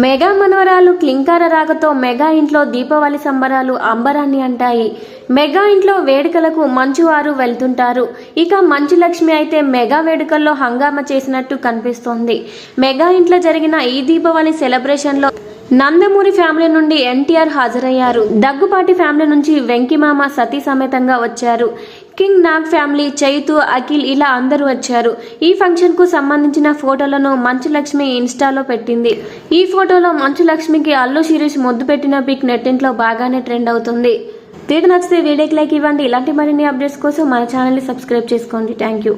Mega మనవరాలు క్లింకార రాకతో mega ఇంట్లో దీపావళి సంబరాలు అంబరాన్ని అంటాయి. మెగా ఇంట్లో వేడుకలకు మంచువారు వెళ్తుంటారు. ఇక మంచు లక్ష్మి అయితే మెగా వేడుకల్లో హంగామా చేసినట్టు కనిపిస్తోంది. మెగా ఇంట్లో జరిగిన ఈ దీపావళి సెలబ్రేషన్లో నందమూరి ఫ్యామిలీ నుండి ఎన్టీఆర్ హాజరయ్యారు. దగ్గుపాటి ఫ్యామిలీ నుంచి వెంకిమామ సతీ సమేతంగా వచ్చారు. కింగ్ నాగ్ ఫ్యామిలీ, చైతు, అఖిల్ ఇలా అందరూ వచ్చారు. ఈ ఫంక్షన్ కు సంబంధించిన ఫోటోలను మంచు లక్ష్మి ఇన్స్టాలో పెట్టింది. ఈ ఫోటోలో మంచు లక్ష్మికి అల్లు శిరీష్ ముద్దు పెట్టిన పిక్ నెట్టింట్లో బాగానే ట్రెండ్ అవుతుంది. వీడియో నచ్చితే వీడియోకి లైక్ ఇవ్వండి. ఇలాంటి మరిన్ని అప్డేట్స్ కోసం మన ఛానల్ ని సబ్స్క్రైబ్ చేసుకోండి. Thank you.